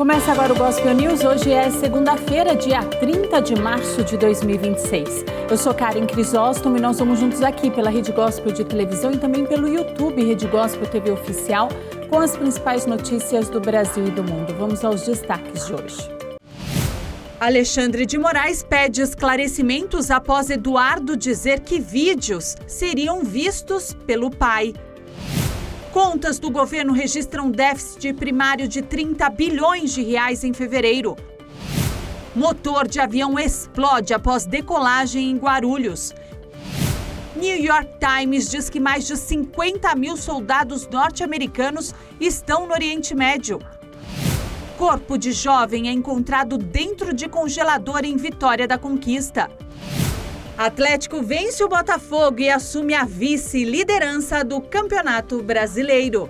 Começa agora o Gospel News. Hoje é segunda-feira, dia 30 de março de 2026. Eu sou Karen Crisóstomo e nós vamos juntos aqui pela Rede Gospel de televisão e também pelo YouTube Rede Gospel TV Oficial com as principais notícias do Brasil e do mundo. Vamos aos destaques de hoje. Alexandre de Moraes pede esclarecimentos após Eduardo dizer que vídeos seriam vistos pelo pai. Contas do governo registram déficit primário de 30 bilhões de reais em fevereiro. Motor de avião explode após decolagem em Guarulhos. New York Times diz que mais de 50 mil soldados norte-americanos estão no Oriente Médio. Corpo de jovem é encontrado dentro de congelador em Vitória da Conquista. Atlético vence o Botafogo e assume a vice-liderança do Campeonato Brasileiro.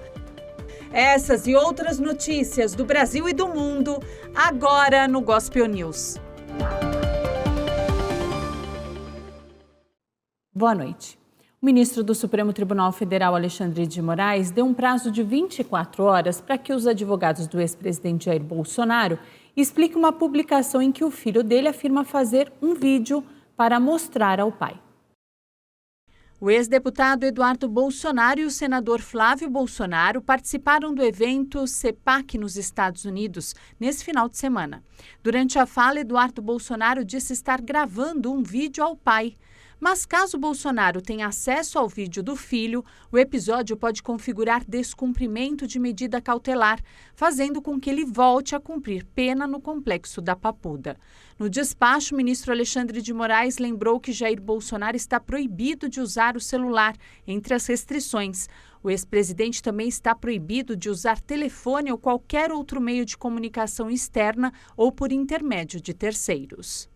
Essas e outras notícias do Brasil e do mundo, agora no Gospel News. Boa noite. O ministro do Supremo Tribunal Federal, Alexandre de Moraes, deu um prazo de 24 horas para que os advogados do ex-presidente Jair Bolsonaro expliquem uma publicação em que o filho dele afirma fazer um vídeo para mostrar ao pai. O ex-deputado Eduardo Bolsonaro e o senador Flávio Bolsonaro participaram do evento CEPAC nos Estados Unidos nesse final de semana. Durante a fala, Eduardo Bolsonaro disse estar gravando um vídeo ao pai. Mas caso Bolsonaro tenha acesso ao vídeo do filho, o episódio pode configurar descumprimento de medida cautelar, fazendo com que ele volte a cumprir pena no complexo da Papuda. No despacho, o ministro Alexandre de Moraes lembrou que Jair Bolsonaro está proibido de usar o celular, entre as restrições. O ex-presidente também está proibido de usar telefone ou qualquer outro meio de comunicação externa ou por intermédio de terceiros.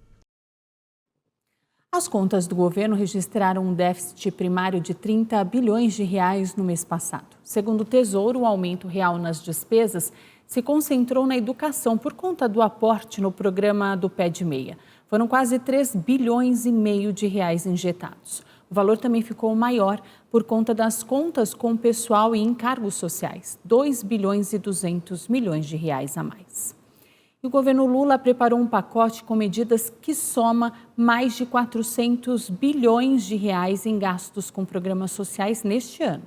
As contas do governo registraram um déficit primário de 30 bilhões de reais no mês passado. Segundo o Tesouro, o aumento real nas despesas se concentrou na educação por conta do aporte no programa do Pé de Meia. Foram quase 3 bilhões e meio de reais injetados. O valor também ficou maior por conta das contas com pessoal e encargos sociais, 2 bilhões e 200 milhões de reais a mais. O governo Lula preparou um pacote com medidas que soma mais de 400 bilhões de reais em gastos com programas sociais neste ano.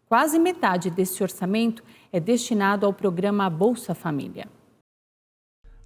Quase metade desse orçamento é destinado ao programa Bolsa Família.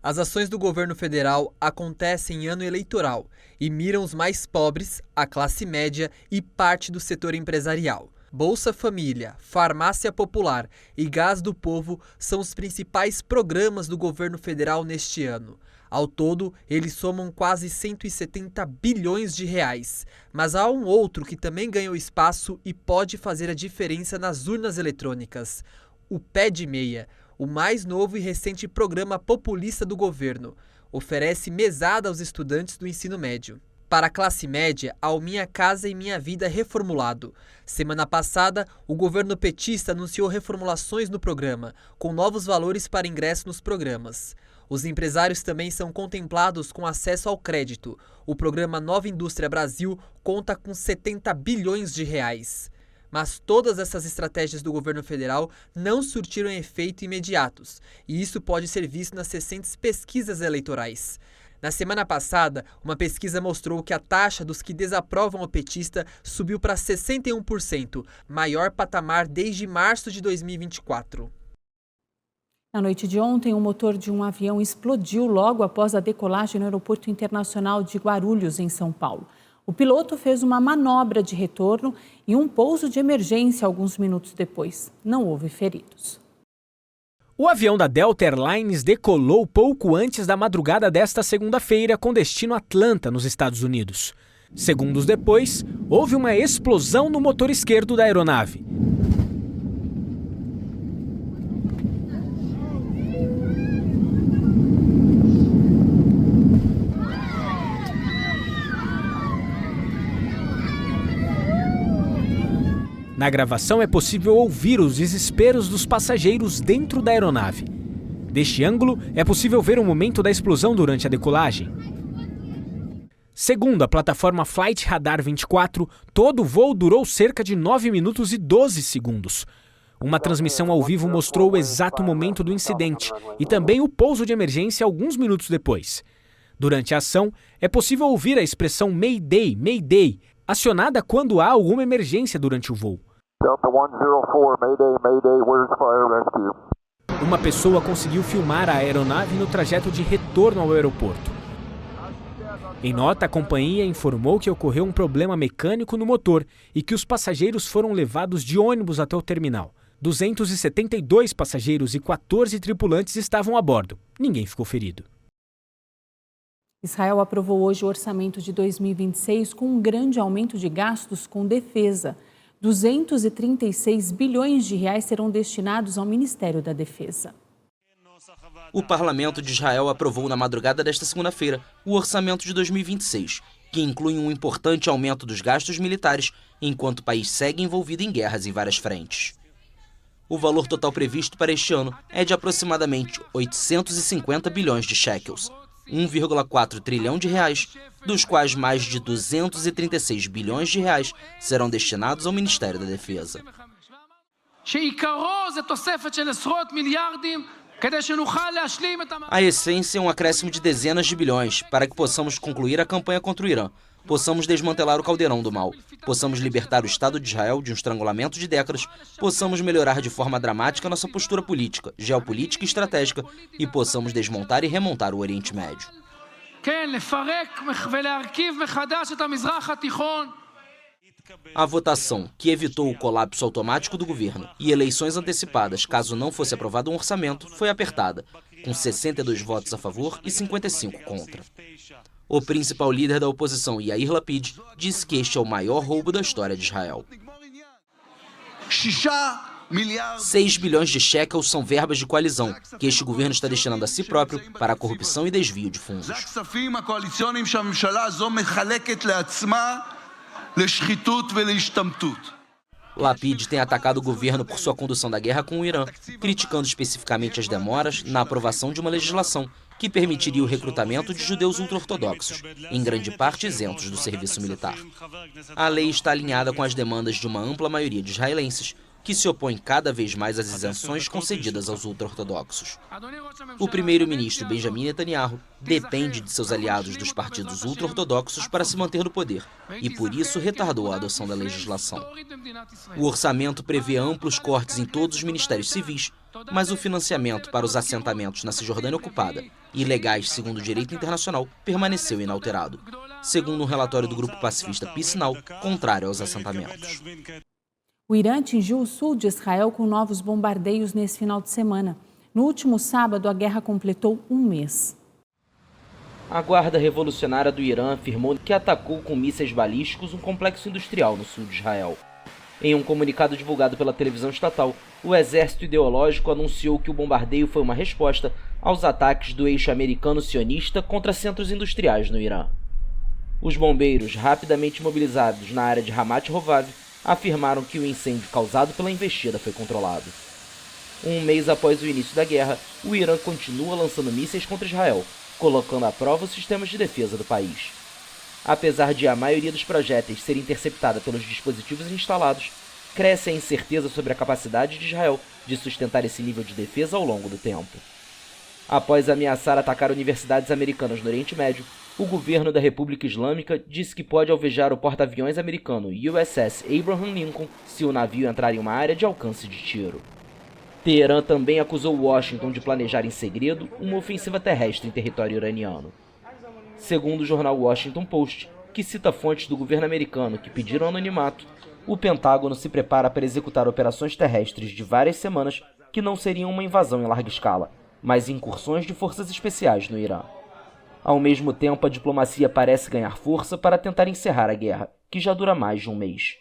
As ações do governo federal acontecem em ano eleitoral e miram os mais pobres, a classe média e parte do setor empresarial. Bolsa Família, Farmácia Popular e Gás do Povo são os principais programas do governo federal neste ano. Ao todo, eles somam quase 170 bilhões de reais. Mas há um outro que também ganhou espaço e pode fazer a diferença nas urnas eletrônicas: o Pé de Meia, o mais novo e recente programa populista do governo. Oferece mesada aos estudantes do ensino médio. Para a classe média, ao Minha Casa e Minha Vida reformulado. Semana passada, o governo petista anunciou reformulações no programa, com novos valores para ingresso nos programas. Os empresários também são contemplados com acesso ao crédito. O programa Nova Indústria Brasil conta com 70 bilhões de reais. Mas todas essas estratégias do governo federal não surtiram efeito imediatos, e isso pode ser visto nas recentes pesquisas eleitorais. Na semana passada, uma pesquisa mostrou que a taxa dos que desaprovam o petista subiu para 61%, maior patamar desde março de 2024. Na noite de ontem, o motor de um avião explodiu logo após a decolagem no Aeroporto Internacional de Guarulhos, em São Paulo. O piloto fez uma manobra de retorno e um pouso de emergência alguns minutos depois. Não houve feridos. O avião da Delta Airlines decolou pouco antes da madrugada desta segunda-feira com destino Atlanta, nos Estados Unidos. Segundos depois, houve uma explosão no motor esquerdo da aeronave. Na gravação é possível ouvir os desesperos dos passageiros dentro da aeronave. Deste ângulo, é possível ver o momento da explosão durante a decolagem. Segundo a plataforma Flight Radar 24, todo o voo durou cerca de 9 minutos e 12 segundos. Uma transmissão ao vivo mostrou o exato momento do incidente e também o pouso de emergência alguns minutos depois. Durante a ação, é possível ouvir a expressão Mayday, Mayday, acionada quando há alguma emergência durante o voo. Delta 104, Mayday, Mayday, where's fire rescue? Uma pessoa conseguiu filmar a aeronave no trajeto de retorno ao aeroporto. Em nota, a companhia informou que ocorreu um problema mecânico no motor e que os passageiros foram levados de ônibus até o terminal. 272 passageiros e 14 tripulantes estavam a bordo. Ninguém ficou ferido. Israel aprovou hoje o orçamento de 2026 com um grande aumento de gastos com defesa. 236 bilhões de reais serão destinados ao Ministério da Defesa. O parlamento de Israel aprovou na madrugada desta segunda-feira o orçamento de 2026, que inclui um importante aumento dos gastos militares, enquanto o país segue envolvido em guerras em várias frentes. O valor total previsto para este ano é de aproximadamente 850 bilhões de shekels, 1,4 trilhão de reais, dos quais mais de 236 bilhões de reais serão destinados ao Ministério da Defesa. A essência é um acréscimo de dezenas de bilhões para que possamos concluir a campanha contra o Irã, possamos desmantelar o caldeirão do mal, possamos libertar o Estado de Israel de um estrangulamento de décadas, possamos melhorar de forma dramática nossa postura política, geopolítica e estratégica e possamos desmontar e remontar o Oriente Médio. A votação, que evitou o colapso automático do governo e eleições antecipadas caso não fosse aprovado um orçamento, foi apertada, com 62 votos a favor e 55 contra. O principal líder da oposição, Yair Lapid, disse que este é o maior roubo da história de Israel. 6 bilhões de shekels são verbas de coalizão, que este governo está destinando a si próprio para a corrupção e desvio de fundos. Lapid tem atacado o governo por sua condução da guerra com o Irã, criticando especificamente as demoras na aprovação de uma legislação que permitiria o recrutamento de judeus ultra-ortodoxos, em grande parte isentos do serviço militar. A lei está alinhada com as demandas de uma ampla maioria de israelenses, que se opõem cada vez mais às isenções concedidas aos ultra-ortodoxos. O primeiro-ministro Benjamin Netanyahu depende de seus aliados dos partidos ultra-ortodoxos para se manter no poder e, por isso, retardou a adoção da legislação. O orçamento prevê amplos cortes em todos os ministérios civis, mas o financiamento para os assentamentos na Cisjordânia ocupada, ilegais segundo o direito internacional, permaneceu inalterado, segundo um relatório do grupo pacifista Peace Now, contrário aos assentamentos. O Irã atingiu o sul de Israel com novos bombardeios nesse final de semana. No último sábado, a guerra completou um mês. A Guarda Revolucionária do Irã afirmou que atacou com mísseis balísticos um complexo industrial no sul de Israel. Em um comunicado divulgado pela televisão estatal, o exército ideológico anunciou que o bombardeio foi uma resposta aos ataques do eixo americano sionista contra centros industriais no Irã. Os bombeiros, rapidamente mobilizados na área de Ramat Hovav, afirmaram que o incêndio causado pela investida foi controlado. Um mês após o início da guerra, o Irã continua lançando mísseis contra Israel, colocando à prova os sistemas de defesa do país. Apesar de a maioria dos projéteis ser interceptada pelos dispositivos instalados, cresce a incerteza sobre a capacidade de Israel de sustentar esse nível de defesa ao longo do tempo. Após ameaçar atacar universidades americanas no Oriente Médio, o governo da República Islâmica disse que pode alvejar o porta-aviões americano USS Abraham Lincoln se o navio entrar em uma área de alcance de tiro. Teherã também acusou Washington de planejar em segredo uma ofensiva terrestre em território iraniano. Segundo o jornal Washington Post, que cita fontes do governo americano que pediram anonimato, o Pentágono se prepara para executar operações terrestres de várias semanas que não seriam uma invasão em larga escala, mas incursões de forças especiais no Irã. Ao mesmo tempo, a diplomacia parece ganhar força para tentar encerrar a guerra, que já dura mais de um mês.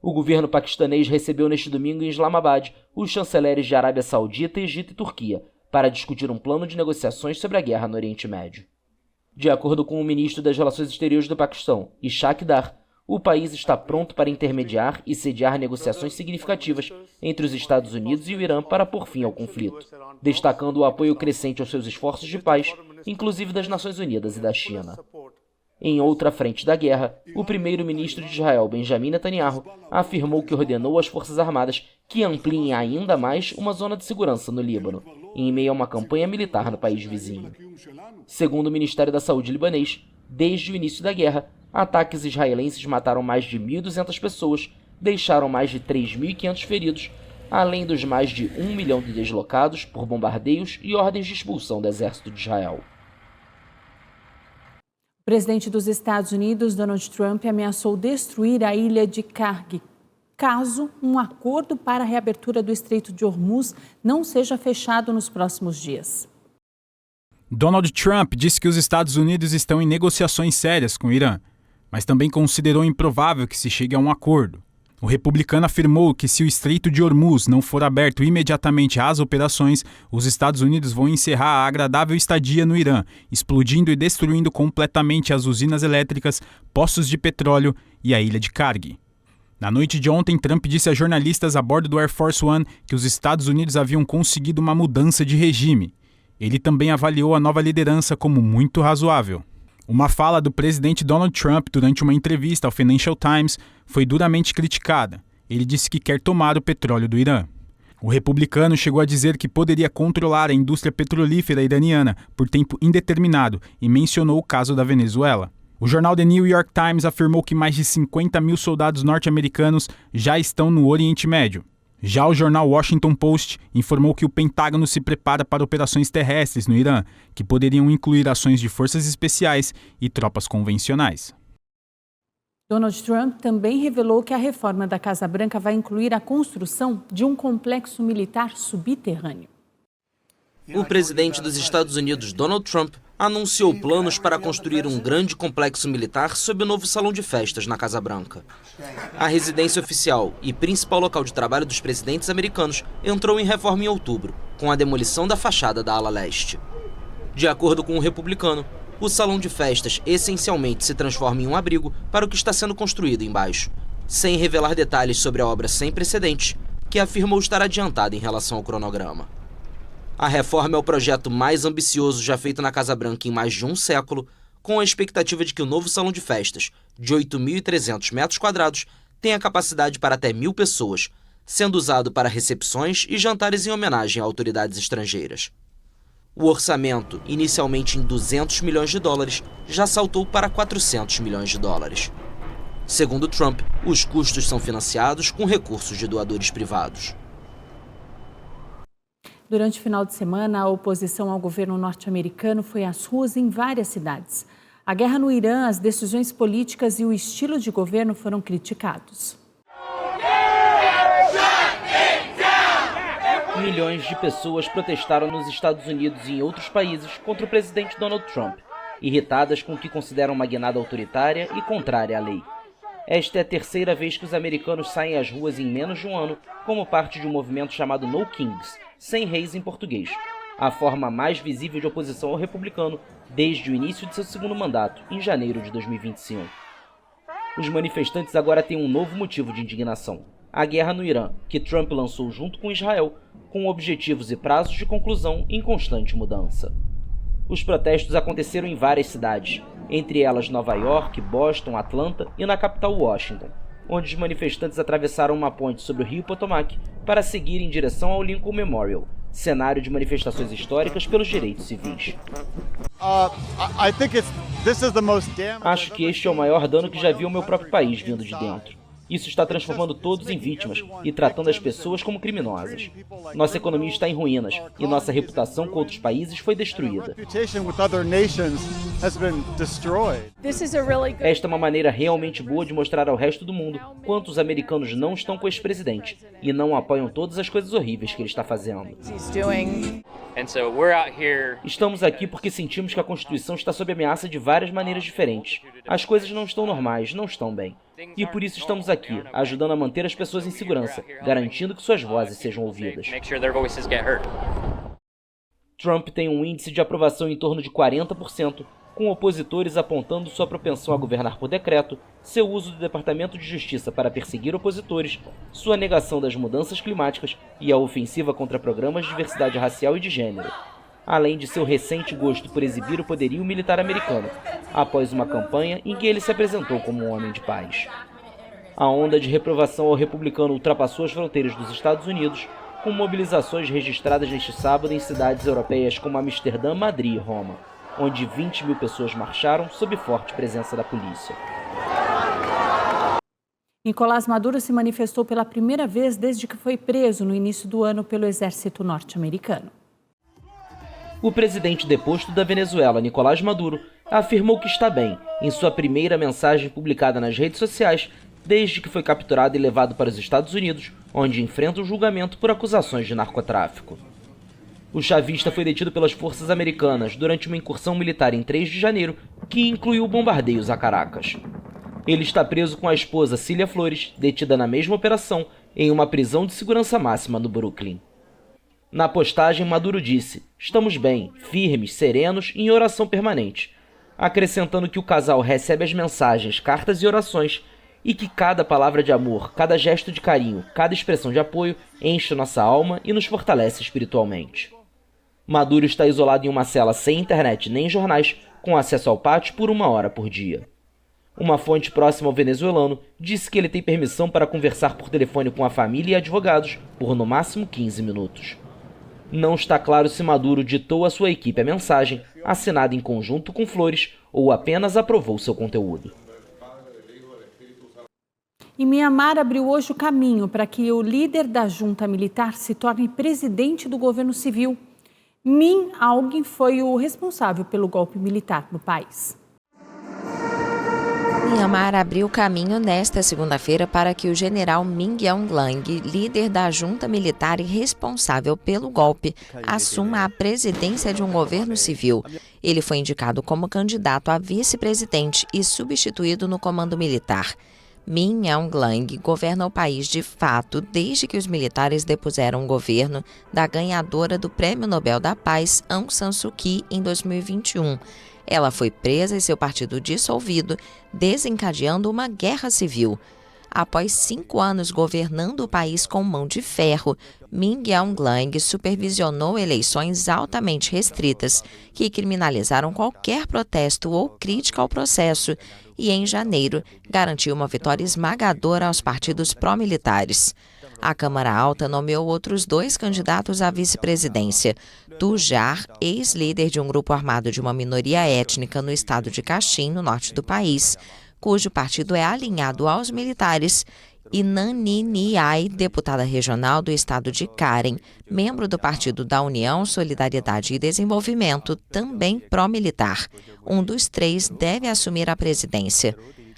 O governo paquistanês recebeu neste domingo em Islamabad os chanceleres de Arábia Saudita, Egito e Turquia para discutir um plano de negociações sobre a guerra no Oriente Médio. De acordo com o ministro das Relações Exteriores do Paquistão, Ishaq Dar, o país está pronto para intermediar e sediar negociações significativas entre os Estados Unidos e o Irã para pôr fim ao conflito, destacando o apoio crescente aos seus esforços de paz, inclusive das Nações Unidas e da China. Em outra frente da guerra, o primeiro-ministro de Israel, Benjamin Netanyahu, afirmou que ordenou às Forças Armadas que ampliem ainda mais uma zona de segurança no Líbano, em meio a uma campanha militar no país vizinho. Segundo o Ministério da Saúde libanês, desde o início da guerra, ataques israelenses mataram mais de 1.200 pessoas, deixaram mais de 3.500 feridos, além dos mais de 1 milhão de deslocados por bombardeios e ordens de expulsão do exército de Israel. O presidente dos Estados Unidos, Donald Trump, ameaçou destruir a ilha de Karg, caso um acordo para a reabertura do Estreito de Hormuz não seja fechado nos próximos dias. Donald Trump disse que os Estados Unidos estão em negociações sérias com o Irã, mas também considerou improvável que se chegue a um acordo. O republicano afirmou que se o Estreito de Hormuz não for aberto imediatamente às operações, os Estados Unidos vão encerrar a agradável estadia no Irã, explodindo e destruindo completamente as usinas elétricas, poços de petróleo e a ilha de Karg. Na noite de ontem, Trump disse a jornalistas a bordo do Air Force One que os Estados Unidos haviam conseguido uma mudança de regime. Ele também avaliou a nova liderança como muito razoável. Uma fala do presidente Donald Trump durante uma entrevista ao Financial Times foi duramente criticada. Ele disse que quer tomar o petróleo do Irã. O republicano chegou a dizer que poderia controlar a indústria petrolífera iraniana por tempo indeterminado e mencionou o caso da Venezuela. O jornal The New York Times afirmou que mais de 50 mil soldados norte-americanos já estão no Oriente Médio. Já o jornal Washington Post informou que o Pentágono se prepara para operações terrestres no Irã, que poderiam incluir ações de forças especiais e tropas convencionais. Donald Trump também revelou que a reforma da Casa Branca vai incluir a construção de um complexo militar subterrâneo. O presidente dos Estados Unidos, Donald Trump, anunciou planos para construir um grande complexo militar sob o novo salão de festas na Casa Branca. A residência oficial e principal local de trabalho dos presidentes americanos entrou em reforma em outubro, com a demolição da fachada da ala leste. De acordo com o republicano, o salão de festas essencialmente se transforma em um abrigo para o que está sendo construído embaixo, sem revelar detalhes sobre a obra sem precedentes, que afirmou estar adiantada em relação ao cronograma. A reforma é o projeto mais ambicioso já feito na Casa Branca em mais de um século, com a expectativa de que o novo salão de festas, de 8.300 metros quadrados, tenha capacidade para até 1.000 pessoas, sendo usado para recepções e jantares em homenagem a autoridades estrangeiras. O orçamento, inicialmente em 200 milhões de dólares, já saltou para 400 milhões de dólares. Segundo Trump, os custos são financiados com recursos de doadores privados. Durante o final de semana, a oposição ao governo norte-americano foi às ruas em várias cidades. A guerra no Irã, as decisões políticas e o estilo de governo foram criticados. Milhões de pessoas protestaram nos Estados Unidos e em outros países contra o presidente Donald Trump, irritadas com o que consideram uma guinada autoritária e contrária à lei. Esta é a terceira vez que os americanos saem às ruas em menos de um ano como parte de um movimento chamado No Kings, sem reis em português, a forma mais visível de oposição ao republicano desde o início de seu segundo mandato, em janeiro de 2025. Os manifestantes agora têm um novo motivo de indignação: a guerra no Irã, que Trump lançou junto com Israel, com objetivos e prazos de conclusão em constante mudança. Os protestos aconteceram em várias cidades, entre elas Nova York, Boston, Atlanta e na capital Washington, onde os manifestantes atravessaram uma ponte sobre o rio Potomac para seguir em direção ao Lincoln Memorial, cenário de manifestações históricas pelos direitos civis. Acho que este é o maior dano que já vi ao meu próprio país vindo de dentro. Isso está transformando todos em vítimas e tratando as pessoas como criminosas. Nossa economia está em ruínas e nossa reputação com outros países foi destruída. Esta é uma maneira realmente boa de mostrar ao resto do mundo quanto os americanos não estão com esse presidente e não apoiam todas as coisas horríveis que ele está fazendo. Estamos aqui porque sentimos que a Constituição está sob ameaça de várias maneiras diferentes. As coisas não estão normais, não estão bem. E por isso estamos aqui, ajudando a manter as pessoas em segurança, garantindo que suas vozes sejam ouvidas. Trump tem um índice de aprovação em torno de 40%, com opositores apontando sua propensão a governar por decreto, seu uso do Departamento de Justiça para perseguir opositores, sua negação das mudanças climáticas e a ofensiva contra programas de diversidade racial e de gênero. além de seu recente gosto por exibir o poderio militar americano, após uma campanha em que ele se apresentou como um homem de paz. A onda de reprovação ao republicano ultrapassou as fronteiras dos Estados Unidos, com mobilizações registradas neste sábado em cidades europeias como Amsterdã, Madrid e Roma, onde 20 mil pessoas marcharam sob forte presença da polícia. Nicolás Maduro se manifestou pela primeira vez desde que foi preso no início do ano pelo exército norte-americano. O presidente deposto da Venezuela, Nicolás Maduro, afirmou que está bem em sua primeira mensagem publicada nas redes sociais desde que foi capturado e levado para os Estados Unidos, onde enfrenta um julgamento por acusações de narcotráfico. O chavista foi detido pelas forças americanas durante uma incursão militar em 3 de janeiro, que incluiu bombardeios a Caracas. Ele está preso com a esposa Cília Flores, detida na mesma operação, em uma prisão de segurança máxima no Brooklyn. Na postagem, Maduro disse: "Estamos bem, firmes, serenos e em oração permanente", acrescentando que o casal recebe as mensagens, cartas e orações e que cada palavra de amor, cada gesto de carinho, cada expressão de apoio enche nossa alma e nos fortalece espiritualmente. Maduro está isolado em uma cela sem internet nem jornais, com acesso ao pátio por 1 hora por dia. Uma fonte próxima ao venezuelano disse que ele tem permissão para conversar por telefone com a família e advogados por no máximo 15 minutos. Não está claro se Maduro ditou à sua equipe a mensagem, assinada em conjunto com Flores, ou apenas aprovou seu conteúdo. E Mianmar abriu hoje o caminho para que o líder da junta militar se torne presidente do governo civil. Min Aung foi o responsável pelo golpe militar no país. Mianmar abriu caminho nesta segunda-feira para que o general Min Aung Hlaing, líder da junta militar e responsável pelo golpe, assuma a presidência de um governo civil. Ele foi indicado como candidato a vice-presidente e substituído no comando militar. Min Aung Hlaing governa o país de fato desde que os militares depuseram o governo da ganhadora do Prêmio Nobel da Paz, Aung San Suu Kyi, em 2021. Ela foi presa e seu partido dissolvido, desencadeando uma guerra civil. Após 5 anos governando o país com mão de ferro, Min Aung Hlaing supervisionou eleições altamente restritas que criminalizaram qualquer protesto ou crítica ao processo e, em janeiro, garantiu uma vitória esmagadora aos partidos pró-militares. A Câmara Alta nomeou outros 2 candidatos à vice-presidência. Tu Jar, ex-líder de um grupo armado de uma minoria étnica no estado de Kachin, no norte do país, cujo partido é alinhado aos militares, e Nani Niai, deputada regional do estado de Karen, membro do Partido da União, Solidariedade e Desenvolvimento, também pró-militar. Um dos 3 deve assumir a presidência.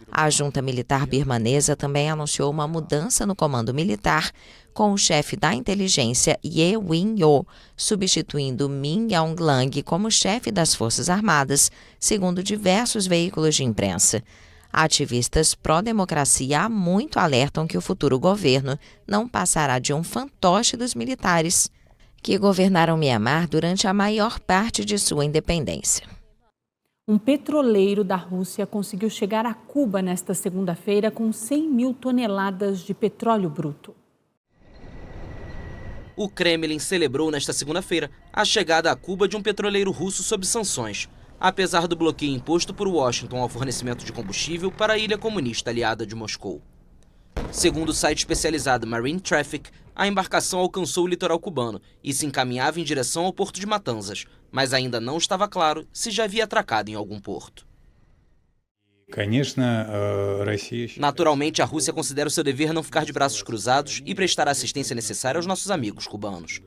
A junta militar birmanesa também anunciou uma mudança no comando militar, com o chefe da inteligência Ye Win-yo substituindo Min Aung Hlaing como chefe das Forças Armadas, segundo diversos veículos de imprensa. Ativistas pró-democracia há muito alertam que o futuro governo não passará de um fantoche dos militares que governaram Mianmar durante a maior parte de sua independência. Um petroleiro da Rússia conseguiu chegar a Cuba nesta segunda-feira com 100 mil toneladas de petróleo bruto. O Kremlin celebrou nesta segunda-feira a chegada a Cuba de um petroleiro russo sob sanções, apesar do bloqueio imposto por Washington ao fornecimento de combustível para a ilha comunista aliada de Moscou. Segundo o site especializado Marine Traffic, a embarcação alcançou o litoral cubano e se encaminhava em direção ao porto de Matanzas, mas ainda não estava claro se já havia atracado em algum porto. Naturalmente, a Rússia considera o seu dever não ficar de braços cruzados e prestar a assistência necessária aos nossos amigos cubanos.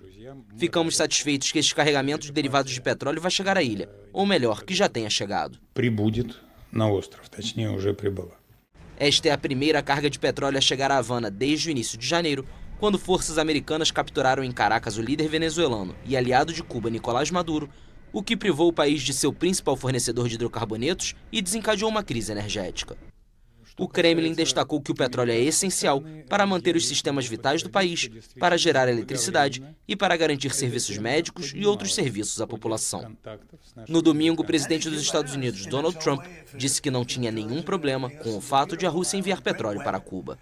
Ficamos satisfeitos que este carregamento de derivados de petróleo vai chegar à ilha, ou melhor, que já tenha chegado. Esta é a primeira carga de petróleo a chegar a Havana desde o início de janeiro, quando forças americanas capturaram em Caracas o líder venezuelano e aliado de Cuba, Nicolás Maduro, o que privou o país de seu principal fornecedor de hidrocarbonetos e desencadeou uma crise energética. O Kremlin destacou que o petróleo é essencial para manter os sistemas vitais do país, para gerar eletricidade e para garantir serviços médicos e outros serviços à população. No domingo, o presidente dos Estados Unidos, Donald Trump, disse que não tinha nenhum problema com o fato de a Rússia enviar petróleo para Cuba.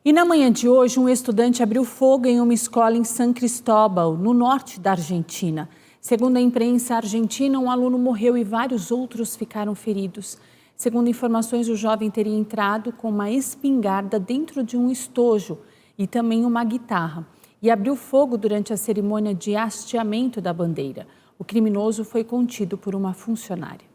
E na manhã de hoje, um estudante abriu fogo em uma escola em San Cristóbal, no norte da Argentina. Segundo a imprensa argentina, um aluno morreu e vários outros ficaram feridos. Segundo informações, o jovem teria entrado com uma espingarda dentro de um estojo e também uma guitarra e abriu fogo durante a cerimônia de hasteamento da bandeira. O criminoso foi contido por uma funcionária.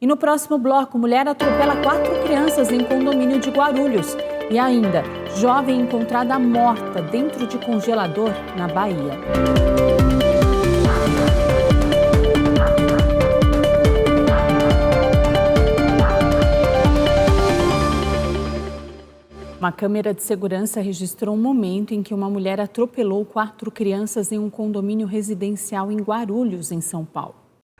E no próximo bloco, mulher atropela 4 crianças em condomínio de Guarulhos. E ainda, jovem encontrada morta dentro de congelador na Bahia. Uma câmera de segurança registrou um momento em que uma mulher atropelou 4 crianças em um condomínio residencial em Guarulhos, em São Paulo.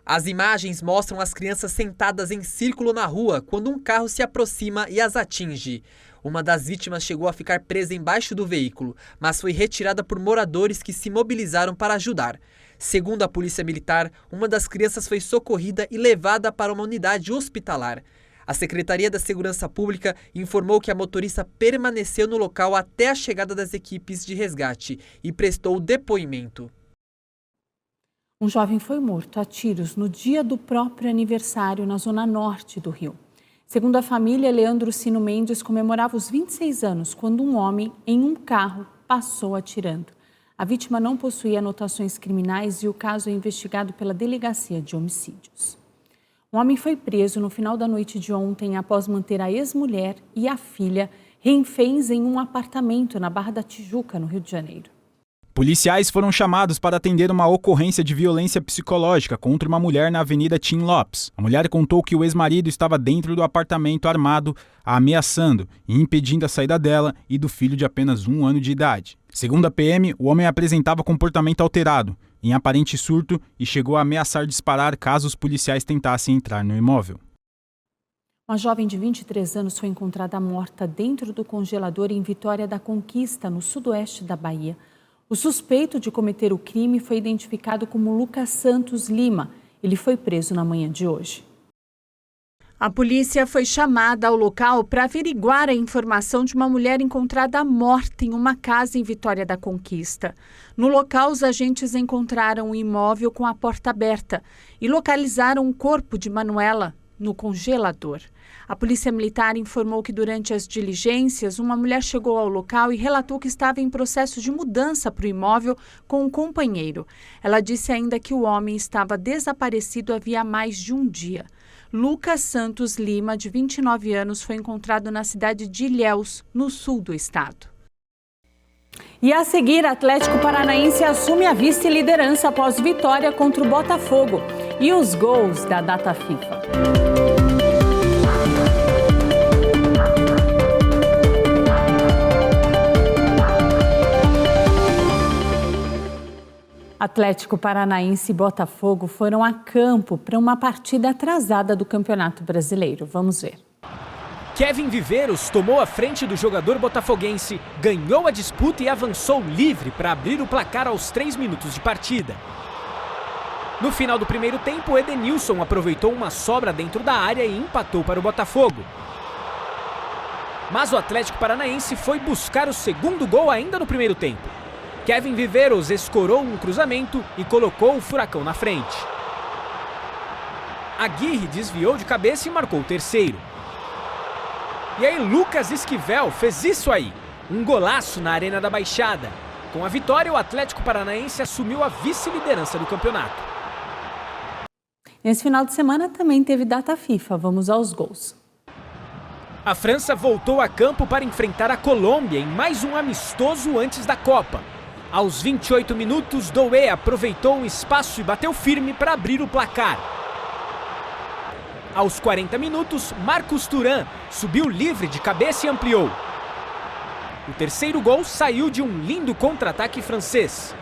As imagens mostram as crianças sentadas em círculo na rua quando um carro se aproxima e as atinge. Uma das vítimas chegou a ficar presa embaixo do veículo, mas foi retirada por moradores que se mobilizaram para ajudar. Segundo a Polícia Militar, uma das crianças foi socorrida e levada para uma unidade hospitalar. A Secretaria da Segurança Pública informou que a motorista permaneceu no local até a chegada das equipes de resgate e prestou depoimento. Um jovem foi morto a tiros no dia do próprio aniversário na zona norte do Rio. Segundo a família, Leandro Sino Mendes comemorava os 26 anos quando um homem em um carro passou atirando. A vítima não possuía anotações criminais e o caso é investigado pela Delegacia de Homicídios. Um homem foi preso no final da noite de ontem após manter a ex-mulher e a filha reféns em um apartamento na Barra da Tijuca, no Rio de Janeiro. Policiais foram chamados para atender uma ocorrência de violência psicológica contra uma mulher na Avenida Tim Lopes. A mulher contou que o ex-marido estava dentro do apartamento armado, a ameaçando e impedindo a saída dela e do filho de apenas 1 ano de idade. Segundo a PM, o homem apresentava comportamento alterado, em aparente surto, e chegou a ameaçar disparar caso os policiais tentassem entrar no imóvel. Uma jovem de 23 anos foi encontrada morta dentro do congelador em Vitória da Conquista, no sudoeste da Bahia. O suspeito de cometer o crime foi identificado como Lucas Santos Lima. Ele foi preso na manhã de hoje. A polícia foi chamada ao local para averiguar a informação de uma mulher encontrada morta em uma casa em Vitória da Conquista. No local, os agentes encontraram um imóvel com a porta aberta e localizaram o corpo de Manuela no congelador. A Polícia Militar informou que durante as diligências, uma mulher chegou ao local e relatou que estava em processo de mudança para o imóvel com um companheiro. Ela disse ainda que o homem estava desaparecido havia mais de um dia. Lucas Santos Lima, de 29 anos, foi encontrado na cidade de Ilhéus, no sul do estado. E a seguir, Atlético Paranaense assume a vice-liderança após vitória contra o Botafogo. E os gols da data FIFA. Atlético Paranaense e Botafogo foram a campo para uma partida atrasada do Campeonato Brasileiro. Vamos ver. Kevin Viveiros tomou a frente do jogador botafoguense, ganhou a disputa e avançou livre para abrir o placar aos 3 minutos de partida. No final do primeiro tempo, Edenilson aproveitou uma sobra dentro da área e empatou para o Botafogo. Mas o Atlético Paranaense foi buscar o segundo gol ainda no primeiro tempo. Kevin Viveiros escorou um cruzamento e colocou o Furacão na frente. Aguirre desviou de cabeça e marcou o terceiro. E aí Lucas Esquivel fez isso aí, um golaço na Arena da Baixada. Com a vitória, o Atlético Paranaense assumiu a vice-liderança do campeonato. Nesse final de semana também teve data FIFA. Vamos aos gols. A França voltou a campo para enfrentar a Colômbia em mais um amistoso antes da Copa. Aos 28 minutos, Doué aproveitou o espaço e bateu firme para abrir o placar. Aos 40 minutos, Marcos Thuram subiu livre de cabeça e ampliou. O terceiro gol saiu de um lindo contra-ataque francês.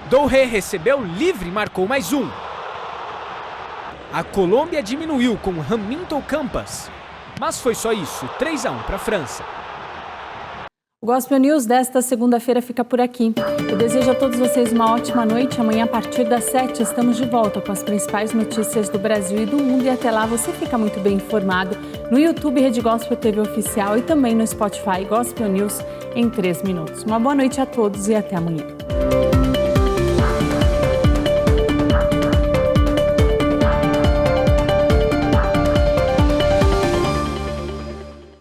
Doué recebeu livre e marcou mais um. A Colômbia diminuiu com Hamilton Campas, mas foi só isso, 3-1 para a França. O Gospel News desta segunda-feira fica por aqui. Eu desejo a todos vocês uma ótima noite. Amanhã, a partir das 7, estamos de volta com as principais notícias do Brasil e do mundo. E até lá, você fica muito bem informado no YouTube Rede Gospel TV Oficial e também no Spotify Gospel News em 3 minutos. Uma boa noite a todos e até amanhã.